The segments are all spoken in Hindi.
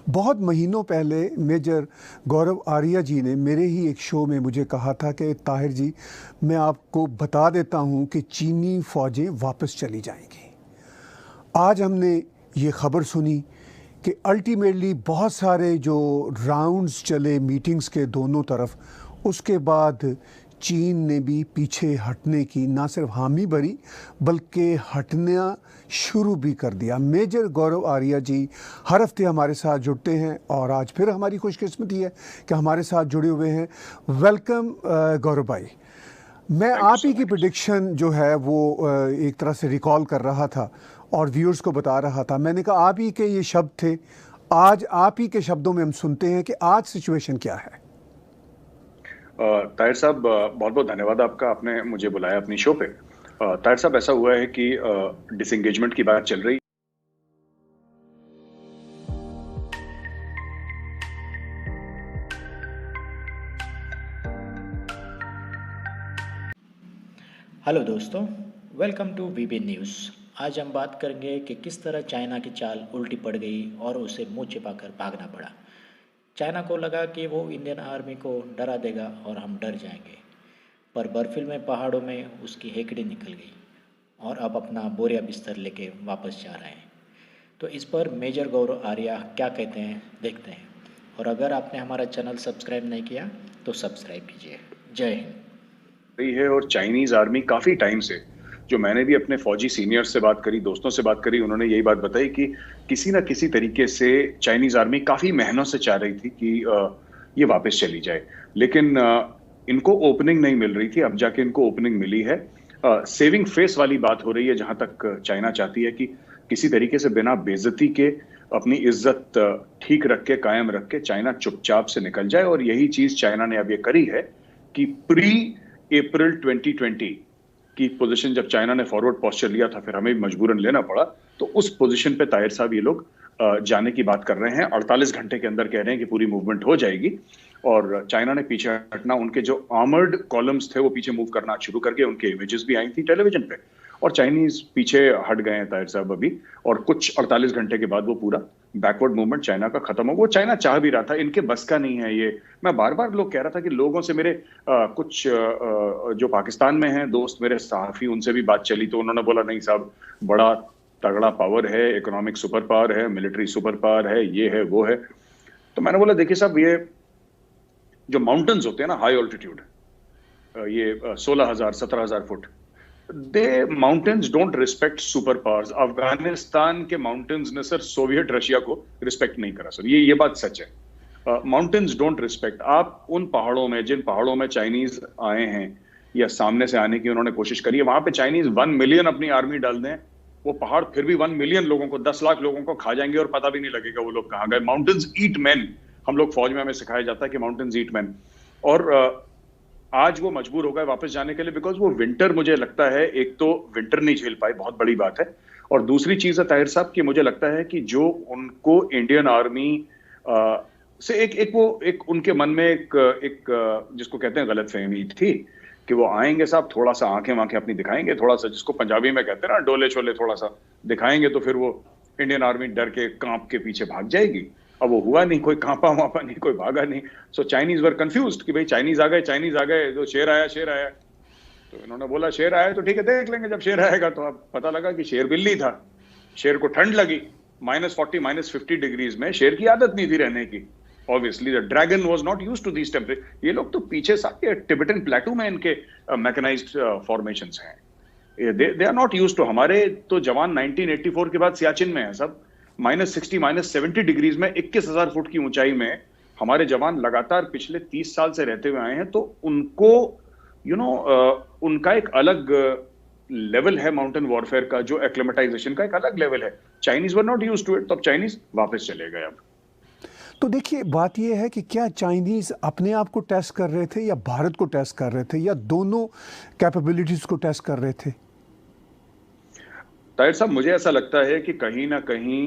बहुत महीनों पहले मेजर गौरव आर्या जी ने मेरे ही एक शो में मुझे कहा था कि ताहिर जी, मैं आपको बता देता हूं कि चीनी फ़ौजें वापस चली जाएंगी। आज हमने ये ख़बर सुनी कि अल्टीमेटली बहुत सारे जो राउंड्स चले मीटिंग्स के दोनों तरफ, उसके बाद चीन ने भी पीछे हटने की ना सिर्फ हामी भरी बल्कि हटना शुरू भी कर दिया। मेजर गौरव आर्या जी हर हफ्ते हमारे साथ जुड़ते हैं और आज फिर हमारी खुशकिस्मती है कि हमारे साथ जुड़े हुए हैं। वेलकम गौरव भाई। मैं आप ही की प्रेडिक्शन जो है वो एक तरह से रिकॉल कर रहा था और व्यूअर्स को बता रहा था। मैंने कहा आप ही के ये शब्द थे, आज आप ही के शब्दों में हम सुनते हैं कि आज सिचुएशन क्या है। ताहिर साहब, बहुत बहुत धन्यवाद आपका, आपने मुझे बुलाया अपनी शो पे। ताहिर साहब, ऐसा हुआ है कि डिसएंगेजमेंट की बात चल रही। हेलो दोस्तों, वेलकम टू वीबी न्यूज़। आज हम बात करेंगे कि किस तरह चाइना की चाल उल्टी पड़ गई और उसे मुंह छिपाकर भागना पड़ा। चाइना को लगा कि वो इंडियन आर्मी को डरा देगा और हम डर जाएंगे, पर बर्फीले पहाड़ों में उसकी हेकड़ी निकल गई और अब अपना बोरिया बिस्तर लेके वापस जा रहे हैं। तो इस पर मेजर गौरव आर्या क्या कहते हैं देखते हैं। और अगर आपने हमारा चैनल सब्सक्राइब नहीं किया तो सब्सक्राइब कीजिए। जय हिंद। रही है और चाइनीज आर्मी काफी टाइम से, जो मैंने भी अपने फौजी सीनियर्स से बात करी, दोस्तों से बात करी, उन्होंने यही बात बताई कि किसी ना किसी तरीके से चाइनीज आर्मी काफी महीनों से चाह रही थी कि ये वापस चली जाए, लेकिन इनको ओपनिंग नहीं मिल रही थी। अब जाके इनको ओपनिंग मिली है। सेविंग फेस वाली बात हो रही है, जहां तक चाइना चाहती है कि किसी तरीके से बिना बेइज्जती के अपनी इज्जत ठीक रख के, कायम रख के चाइना चुपचाप से निकल जाए। और यही चीज चाइना ने अब ये करी है कि प्री अप्रैल 2020 की पोजीशन जब चाइना ने फॉरवर्ड पोस्चर लिया था, फिर हमें भी मजबूरन लेना पड़ा, तो उस पोजीशन पे ताहिर साहब ये लोग जाने की बात कर रहे हैं। 48 घंटे के अंदर कह रहे हैं कि पूरी मूवमेंट हो जाएगी और चाइना ने पीछे हटना, उनके जो आर्मर्ड कॉलम्स थे वो पीछे मूव करना शुरू करके, उनके इमेजेस भी आई थी टेलीविजन पे और चाइनीज पीछे हट गए हैं ताहिर साहब अभी। और कुछ 48 घंटे के बाद वो पूरा बैकवर्ड मूवमेंट चाइना का खत्म हो। वो चाइना चाह भी रहा था, इनके बस का नहीं है ये। मैं बार बार लोग कह रहा था कि लोगों से, मेरे कुछ जो पाकिस्तान में हैं दोस्त, मेरे सहाफी, उनसे भी बात चली तो उन्होंने बोला नहीं साहब, बड़ा तगड़ा पावर है, इकोनॉमिक सुपर पावर है, मिलिट्री सुपर पावर है, ये है वो है। तो मैंने बोला देखिए साहब, ये जो माउंटेन्स होते हैं ना, हाई ऑल्टीट्यूड, ये 16,000 17,000 foot, they mountains don't respect super powers. Afghanistan के माउंटेन्स ने सर सोवियत रशिया को रिस्पेक्ट नहीं करा सर, ये बात सच है। Mountains don't respect. आप उन पहाड़ों में, जिन पहाड़ों में चाइनीज आए हैं या सामने से आने की उन्होंने कोशिश करी है, वहां पे चाइनीज 1 मिलियन अपनी आर्मी डाल दें, वो पहाड़ फिर भी 1 मिलियन लोगों को, 10 लाख लोगों को खा जाएंगे और पता भी नहीं लगेगा वो लोग कहां गए। माउंटेन्स ईट मैन, हम लोग फौज में हमें सिखाया जाता है कि माउंटेन्स ईट मैन। और आज वो मजबूर हो गए वापस जाने के लिए, बिकॉज वो विंटर, मुझे लगता है, एक तो विंटर नहीं झेल पाए, बहुत बड़ी बात है। और दूसरी चीज है ताहिर साहब कि मुझे लगता है कि जो उनको इंडियन आर्मी से एक उनके मन में एक जिसको कहते हैं गलतफहमी थी कि वो आएंगे साहब, थोड़ा सा आंखें वांखें अपनी दिखाएंगे, थोड़ा सा जिसको पंजाबी में कहते हैं ना डोले छोले थोड़ा सा दिखाएंगे, तो फिर वो इंडियन आर्मी डर के कांप के पीछे भाग जाएगी। अब वो हुआ नहीं, कोई कांपा वापा नहीं, कोई भागा नहीं। सो चाइनीज वर कंफ्यूज्ड कि भाई चाइनीज आ गए, तो शेर आया। तो इन्होंने बोला शेर आया तो ठीक है, देख लेंगे जब शेर आएगा। तो अब पता लगा कि शेर बिल्ली था। शेर को ठंड लगी, -40 -50 डिग्रीज में, शेर की आदत नहीं थी रहने की। Obviously the dragon was not used to these temperature. ये लोग तो पीछे सारे टिबेटन प्लेटू में इनके मैकेनाइज्ड फॉर्मेशंस हैं, they are not used to. हमारे तो जवान 1984 के बाद सियाचिन में है सब, -60 -70 डिग्रीज में, 21,000 फुट की ऊंचाई में हमारे जवान लगातार पिछले 30 साल से रहते हुए आए हैं। तो उनको उनका एक अलग लेवल है माउंटेन वॉरफेयर का, जो एक्लेमेटाइजेशन का एक अलग लेवल है। Chinese were not used to it, तो अब चाइनीज वापस चले गए। अब तो देखिए, बात यह है कि क्या चाइनीज़ अपने आप को टेस्ट कर रहे थे या भारत को टेस्ट कर रहे थे या दोनों कैपेबिलिटीज को टेस्ट कर रहे थे? ताहिर साहब, मुझे ऐसा लगता है कि कहीं ना कहीं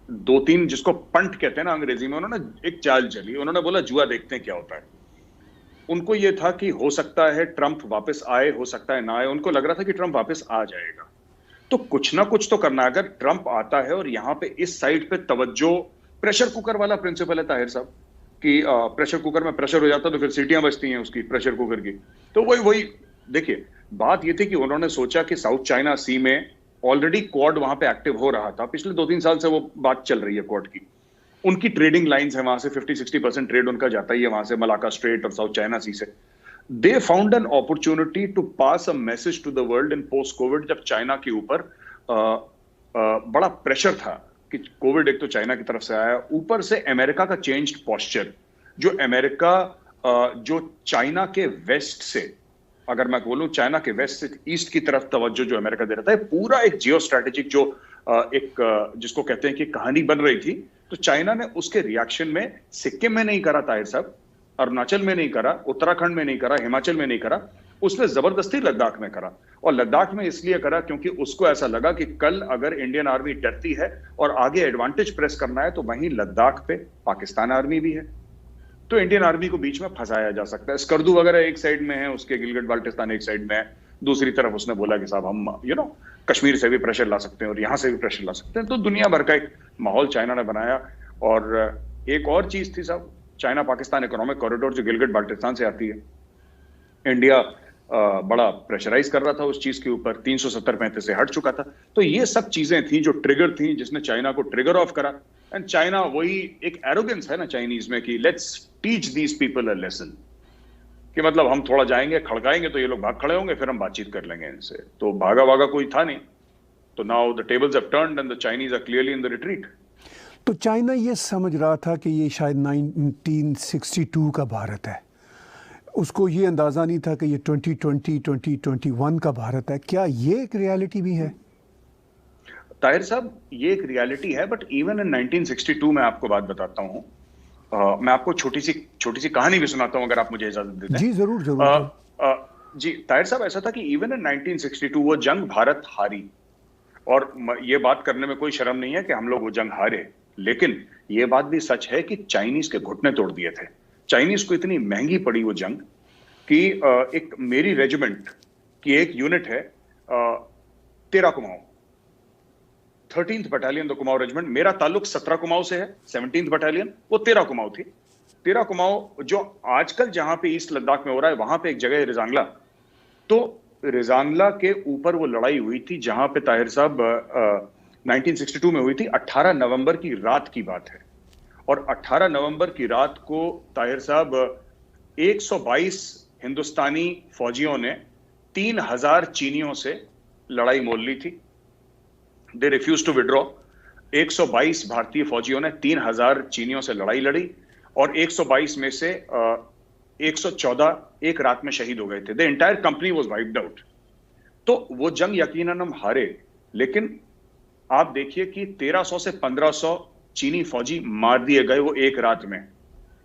2-3, जिसको पंट कहते हैं ना अंग्रेजी में, उन्होंने एक चाल चली। उन्होंने बोला जुआ देखते हैं क्या होता है। उनको ये था कि हो सकता है ट्रंप वापस आए, हो सकता है ना आए। उनको लग रहा था कि ट्रंप वापस आ जाएगा, तो कुछ ना कुछ तो करना है। अगर ट्रंप आता है और यहाँ पे इस साइड पे तवज्जो प्रेशर कुकर वाला प्रिंसिपल है ताहिर साहब कि प्रेशर कुकर में प्रेशर हो जाता तो फिर सीटियां बजती हैं उसकी प्रेशर कुकर की। तो वही वही देखिए, बात ये थी कि उन्होंने सोचा कि साउथ चाइना सी में ऑलरेडी क्वाड वहां पे एक्टिव हो रहा था, पिछले 2-3 साल से वो बात चल रही है क्वाड की। उनकी ट्रेडिंग लाइंस है, वहां से 50-60% ट्रेड उनका जाता ही है वहां से, मलाका स्ट्रेट और साउथ चाइना सी से। They found an opportunity to pass a message to the world in post covid, जब चाइना के ऊपर बड़ा प्रेशर था कि कोविड एक तो चाइना की तरफ से आया, ऊपर से अमेरिका का चेंज्ड पोस्चर, जो अमेरिका जो चाइना के वेस्ट से, अगर मैं बोलूं चाइना के वेस्ट से ईस्ट की तरफ तवज्जो जो अमेरिका दे रहा था, पूरा एक जियो स्ट्रैटेजिक जो एक जिसको कहते हैं कि कहानी बन रही थी, तो चाइना ने उसके रिएक्शन में सिक्किम में नहीं करा ताहिर साहब, अरुणाचल में नहीं करा, उत्तराखंड में नहीं करा, हिमाचल में नहीं करा, उसने जबरदस्ती लद्दाख में करा। और लद्दाख में इसलिए करा क्योंकि उसको ऐसा लगा कि कल अगर इंडियन आर्मी डरती है और आगे एडवांटेज प्रेस करना है तो वहीं लद्दाख पे पाकिस्तान आर्मी भी है, तो इंडियन आर्मी को बीच में फंसाया जा सकता है। स्कर्दू वगैरह एक साइड में है, उसके गिलगित बाल्टिस्तान एक साइड में है, दूसरी तरफ उसने बोला कि साहब हम कश्मीर से भी प्रेशर ला सकते हैं और यहां से भी प्रेशर ला सकते हैं। तो दुनिया भर का एक माहौल चाइना ने बनाया। और एक और चीज थी साहब, चाइना पाकिस्तान इकोनॉमिक कॉरिडोर जो गिलगित बाल्टिस्तान से आती है, इंडिया बड़ा प्रेशराइज कर रहा था उस चीज के ऊपर, 370-35 से हट चुका था। तो ये सब चीजें थी जो ट्रिगर थी, जिसने चाइना को ट्रिगर ऑफ करा। एंड चाइना, वही एक एरोगेंस है ना चाइनीज में कि let's teach these people a lesson, कि मतलब हम थोड़ा जाएंगे, खड़काएंगे तो ये लोग भाग खड़े होंगे, फिर हम बातचीत कर लेंगे इनसे। तो भागा भागा कोई था नहीं। तो now the tables have turned and the Chinese are clearly in the retreat. तो चाइना ये समझ रहा था कि ये शायद 1962 का भारत है, उसको ये अंदाज़ा नहीं था कि ये 2020-2021 का भारत है। क्या ये एक रियलिटी भी है? ताहिर साहब, ये एक रियलिटी है, बट इवन इन 1962 में आपको बात बताता हूँ। मैं आपको छोटी सी कहानी भी सुनाता हूँ अगर आप मुझे इजाजत देते हैं। जी जरूर जरूर। जी ताहिर साहब, ऐसा था कि इवन इन 1962 वो जंग भारत हारी, और ये बात करने में कोई शर्म नहीं है कि हम लोग वो जंग हारे, लेकिन ये बात भी सच है कि चाइनीज के घुटने तोड़ दिए थे। चाइनीज को इतनी महंगी पड़ी वो जंग कि एक मेरी रेजिमेंट की एक यूनिट है 13 Kumaon, 13th battalion the Kumaon regiment, मेरा ताल्लुक 17 कुमाऊं से है, 17th बटालियन, वो 13 कुमाऊं थी। 13 कुमाऊं जो आजकल जहां पे ईस्ट लद्दाख में हो रहा है, वहां पे एक जगह है रिजांगला। तो रिजांगला के ऊपर वो लड़ाई हुई थी जहां पे ताहिर साहब 1962 में हुई थी। 18 नवंबर की रात की बात है, और 18 नवंबर की रात को ताहिर साहब 122 हिंदुस्तानी फौजियों ने 3000 चीनियों से लड़ाई मोल ली थी। They refuse to withdraw. 122 भारतीय फौजियों ने 3000 चीनियों से लड़ाई लड़ी, और 122 में से 114 एक रात में शहीद हो गए थे। The entire company was wiped out. तो वो जंग यकीनन हम हारे, लेकिन आप देखिए कि 1300 से 1500 चीनी फौजी मार दिए गए वो एक रात में।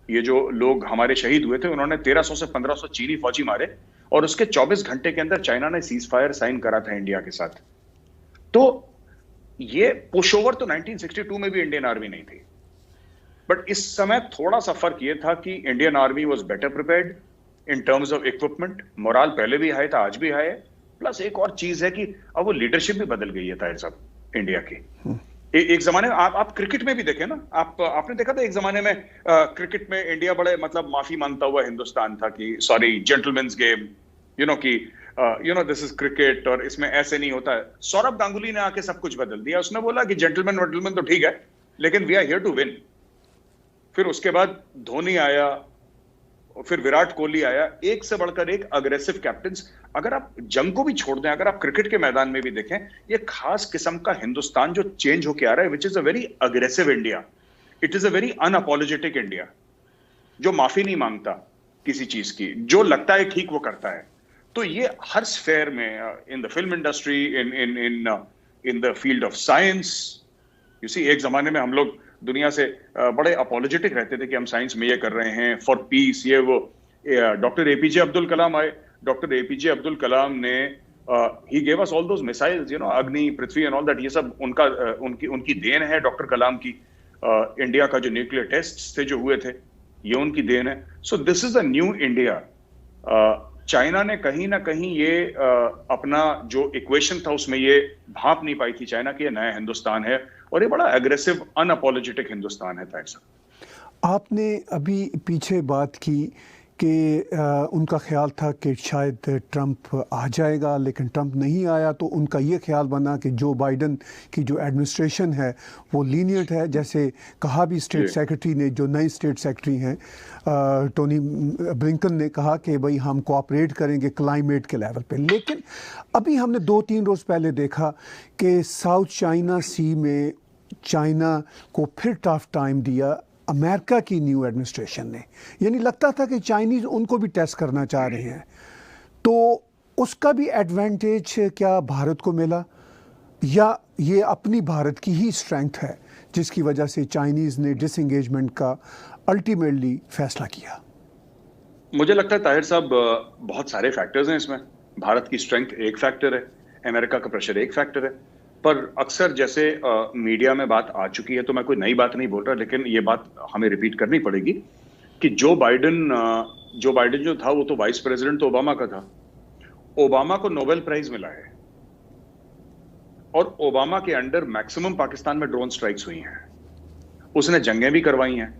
ये जो लोग हमारे शहीद हुए थे, उन्होंने 1300 से 1500 चीनी फौजी मारे, और उसके 24 घंटे के अंदर चाइना ने सीज फायर साइन करा था इंडिया के साथ। तो ये पुश ओवर तो 1962 में भी इंडियन आर्मी नहीं थी, बट इस समय थोड़ा सा फर्क ये था कि Indian army was better prepared in terms of equipment. Morale पहले भी हाई था, आज भी हाई है। प्लस एक और चीज है कि अब वो लीडरशिप भी बदल गई है ताहिर साहब इंडिया की। एक जमाने में आप क्रिकेट में भी देखें ना, आपने देखा था एक जमाने में क्रिकेट में इंडिया बड़े मतलब माफी मांगता हुआ हिंदुस्तान था कि sorry gentleman's game, this is cricket और इसमें ऐसे नहीं होता है। सौरभ गांगुली ने आके सब कुछ बदल दिया। उसने बोला कि जेंटलमैन तो ठीक है, लेकिन we are here to win. फिर उसके बाद धोनी आया, फिर विराट कोहली आया, एक से बढ़कर एक अग्रेसिव कैप्टन्स। अगर आप जंग को भी छोड़ दें, अगर आप क्रिकेट के मैदान में भी देखें, ये खास किस्म का हिंदुस्तान जो चेंज होके आ रहा है, which is a very aggressive India, it is a very unapologetic India, जो माफी नहीं मांगता किसी चीज की, जो लगता है ठीक वो करता है। तो ये हर स्फेयर में, in the film industry, in the field of science, you see, एक जमाने में हम लोग दुनिया से बड़े अपोलोजेटिक रहते थे कि हम साइंस में ये कर रहे हैं फॉर पीस, ये वो। डॉक्टर एपीजे अब्दुल कलाम आए। डॉक्टर एपीजे अब्दुल कलाम ने he gave us all those missiles, अग्नि, पृथ्वी एंड ऑल दैट। ये सब उनकी देन है डॉक्टर कलाम की। इंडिया का जो न्यूक्लियर टेस्ट थे जो हुए थे, ये उनकी देन है। So this is a new India. China ने कहीं ना कहीं ये अपना जो इक्वेशन था उसमें ये भाप नहीं पाई थी चाइना की ये नया हिंदुस्तान है, और ये बड़ा एग्रेसिव अनअपोलोजेटिक हिंदुस्तान है ताहिर साहब। आपने अभी पीछे बात की कि उनका ख्याल था कि शायद ट्रंप आ जाएगा, लेकिन ट्रंप नहीं आया, तो उनका ये ख्याल बना कि जो बाइडन की जो एडमिनिस्ट्रेशन है वो लीनियंट है। जैसे कहा भी स्टेट सेक्रेटरी ने, जो नए स्टेट सेक्रेटरी हैं टोनी ब्लिंकन ने कहा कि भाई हम कोऑपरेट करेंगे क्लाइमेट के लेवल पे। लेकिन अभी हमने 2-3 रोज़ पहले देखा कि साउथ चाइना सी में चाइना को फिर टफ टाइम दिया अमेरिका की न्यू एडमिनिस्ट्रेशन ने। यानी लगता था कि चाइनीज़ उनको भी टेस्ट करना चाह रहे हैं, तो उसका भी एडवांटेज क्या भारत को मिला, या ये अपनी भारत की ही स्ट्रेंथ है जिसकी वजह से चाइनीज़ ने डिसएंगेजमेंट का अल्टीमेटली फैसला किया? मुझे लगता है ताहिर साहब बहुत सारे फैक्टर्स हैं इसमें। भारत की स्ट्रेंथ एक फैक्टर है, अमेरिका का प्रेशर एक फैक्टर है, पर अक्सर जैसे मीडिया में बात आ चुकी है, तो मैं कोई नई बात नहीं बोल रहा, लेकिन ये बात हमें रिपीट करनी पड़ेगी कि जो बाइडेन जो था वो तो वाइस प्रेसिडेंट तो ओबामा का था। ओबामा को नोबेल प्राइज मिला है और ओबामा के अंडर मैक्सिमम पाकिस्तान में ड्रोन स्ट्राइक्स हुई हैं, उसने जंगें भी करवाई हैं,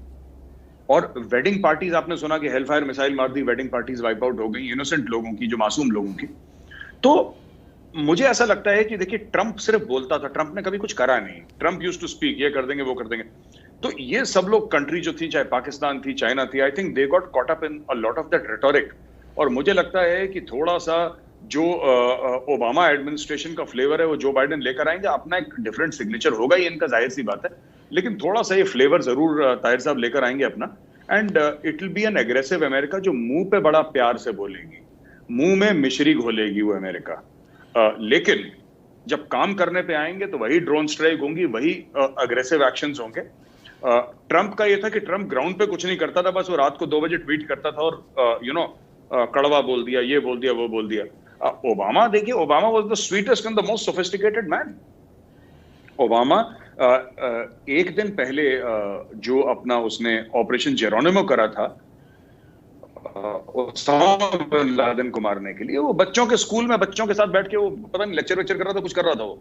और वेडिंग पार्टीज आपने सुना कि हेलफायर मिसाइल मार दी, वेडिंग पार्टीज वाइप आउट हो गई, इनोसेंट लोगों की, जो मासूम लोगों की। तो मुझे ऐसा लगता है कि देखिए, ट्रंप सिर्फ बोलता था, ट्रंप ने कभी कुछ करा नहीं। ट्रंप यूज्ड टू स्पीक, ये कर देंगे वो कर देंगे। तो ये सब लोग कंट्री जो थी, चाहे पाकिस्तान थी, चाइना थी, I think they got caught up in a lot of that rhetoric. और मुझे लगता है कि थोड़ा सा जो ओबामा एडमिनिस्ट्रेशन का फ्लेवर है वो जो बाइडेन लेकर आएंगे, अपना एक डिफरेंट सिग्नेचर होगा ही इनका, जाहिर सी बात है, लेकिन थोड़ा सा ये फ्लेवर जरूर ताहिर साहब लेकर आएंगे अपना। And it will be N aggressive America जो मुंह पे बड़ा प्यार से बोलेगी, मुंह में मिश्री घोलेगी वो अमेरिका, लेकिन जब काम करने पे आएंगे तो वही ड्रोन स्ट्राइक होंगी, वही अग्रेसिव एक्शंस होंगे। ट्रंप का ये था कि ट्रंप ग्राउंड पे कुछ नहीं करता था, बस वो रात को 2 बजे ट्वीट करता था और कड़वा बोल दिया, ये बोल दिया, वो बोल दिया। ओबामा देखिए, Obama was the sweetest and the most sophisticated man. Obama एक दिन पहले जो अपना उसने ऑपरेशन जेरोनिमो करा था ओसामा बिन लादेन को मारने के लिए, वो बच्चों के स्कूल में बच्चों के साथ बैठ के वो पता नहीं लेक्चर कर रहा था, कुछ कर रहा था वो,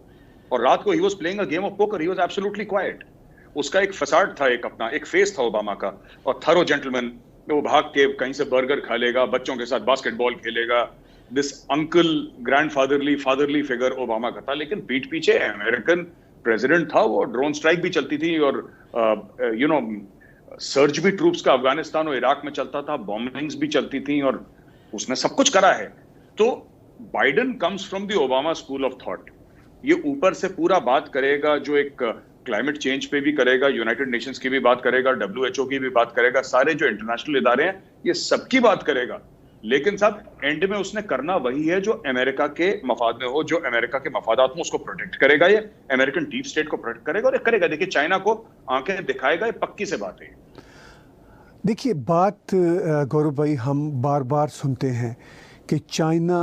और रात को he was playing a game of poker, he was absolutely quite. उसका एक फसाड था, एक अपना एक फेस था ओबामा का, और थरो जेंटलमैन, वो भाग के कहीं से बर्गर खा लेगा, बच्चों के साथ बास्केटबॉल खेलेगा, this uncle fatherly figure Obama का था। लेकिन पीठ पीछे अमेरिकन प्रेसिडेंट था, वो ड्रोन स्ट्राइक भी चलती थी, और सर्ज भी ट्रूप्स का अफगानिस्तान और इराक में चलता था, बॉम्बिंग्स भी चलती थी, और उसने सब कुछ करा है। तो Biden comes from the Obama school of thought. ये ऊपर से पूरा बात करेगा, जो एक क्लाइमेट चेंज पे भी करेगा, यूनाइटेड नेशंस की भी बात करेगा, WHO की भी बात करेगा, सारे जो इंटरनेशनल इदारे हैं ये सबकी बात करेगा। लेकिन साहब, एंड में उसने करना वही है जो अमेरिका के मफाद में हो, जो अमेरिका के मफादात में, उसको प्रोटेक्ट करेगा, ये अमेरिकन डीप स्टेट को प्रोटेक्ट करेगा, और ये करेगा। देखिए, चाइना को आंखें दिखाएगा, ये पक्की से बात है। देखिए, बात गौरव भाई हम बार बार सुनते हैं कि चाइना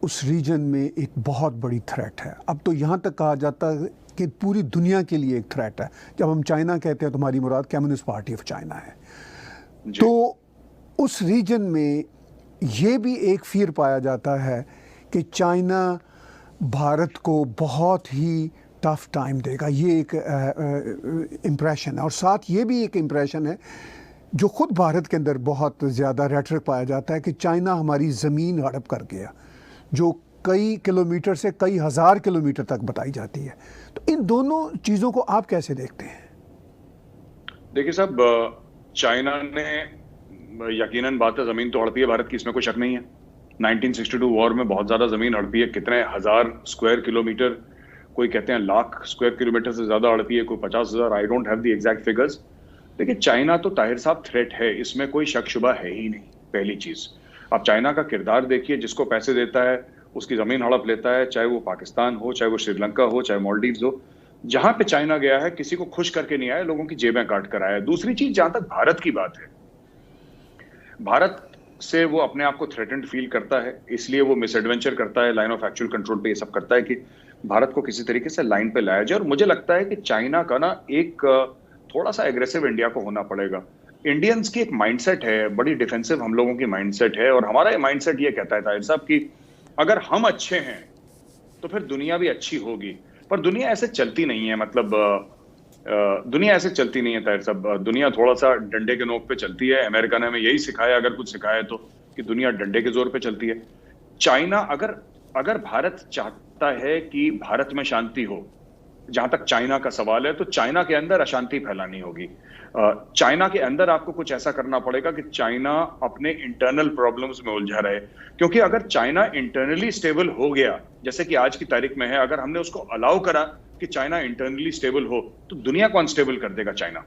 उस रीजन में एक बहुत बड़ी थ्रेट है। अब तो यहाँ तक कहा जाता है कि पूरी दुनिया के लिए एक थ्रेट है। जब हम चाइना कहते हैं तो हमारी मुराद कम्युनिस्ट पार्टी ऑफ चाइना है। तो उस रीजन में ये भी एक फियर पाया जाता है कि चाइना भारत को बहुत ही टफ टाइम देगा। ये एक इम्प्रेशन है, और साथ ये भी एक इम्प्रेशन है जो खुद भारत के अंदर बहुत ज़्यादा रेटरिक पाया जाता है कि चाइना हमारी ज़मीन हड़प कर गया, जो कई किलोमीटर से कई हज़ार किलोमीटर तक बताई जाती है। तो इन दोनों चीज़ों को आप कैसे देखते हैं? देखिए साहब, चाइना ने यकीनन बात है, ज़मीन तो हड़पी है भारत की, इसमें कोई शक नहीं है। 1962 वॉर में बहुत ज़्यादा ज़मीन हड़पी है, कितने हज़ार स्क्वायर किलोमीटर, कोई कहते हैं लाख स्क्वायर किलोमीटर से ज़्यादा हड़पी है, कोई 50,000, I don't have the exact figures. देखिए, चाइना तो ताहिर साहब थ्रेट है, इसमें कोई शक शुबा है ही नहीं। पहली चीज़, आप चाइना का किरदार देखिए, जिसको पैसे देता है उसकी ज़मीन हड़प लेता है, चाहे वो पाकिस्तान हो, चाहे वो श्रीलंका हो, चाहे मालदीव्स हो। जहां पे चाइना गया है, किसी को खुश करके नहीं आया, लोगों की जेबें काट कर आया। दूसरी चीज, जहां तक भारत की बात है, भारत से वो अपने आप को थ्रेटेंड फील करता है, इसलिए वो मिसएडवेंचर करता है, लाइन ऑफ एक्चुअल कंट्रोल पे ये सब करता है कि भारत को किसी तरीके से लाइन पे लाया जाए। और मुझे लगता है कि चाइना का ना एक थोड़ा सा एग्रेसिव इंडिया को होना पड़ेगा। इंडियंस की एक माइंडसेट है, बड़ी डिफेंसिव हम लोगों की माइंडसेट है, और हमारा ये माइंडसेट ये कहता है ताहिर साहब कि अगर हम अच्छे हैं तो फिर दुनिया भी अच्छी होगी। पर दुनिया ऐसे चलती नहीं है, मतलब दुनिया ऐसे चलती नहीं है ताहिर साहब। दुनिया थोड़ा सा डंडे के नोक पे चलती है। अमेरिका ने हमें यही सिखाया, अगर कुछ सिखाया तो, कि दुनिया डंडे के जोर पे चलती है। चाइना अगर अगर भारत चाहता है कि भारत में शांति हो, जहां तक चाइना का सवाल है, तो चाइना के अंदर अशांति फैलानी होगी। चाइना के अंदर आपको कुछ ऐसा करना पड़ेगा कि चाइना अपने इंटरनल प्रॉब्लम्स में उलझा रहे। क्योंकि अगर चाइना इंटरनली स्टेबल हो गया, जैसे कि आज की तारीख में है, अगर हमने उसको अलाउ करा कि चाइना इंटरनली स्टेबल हो, तो दुनिया को अनस्टेबल कर देगा चाइना।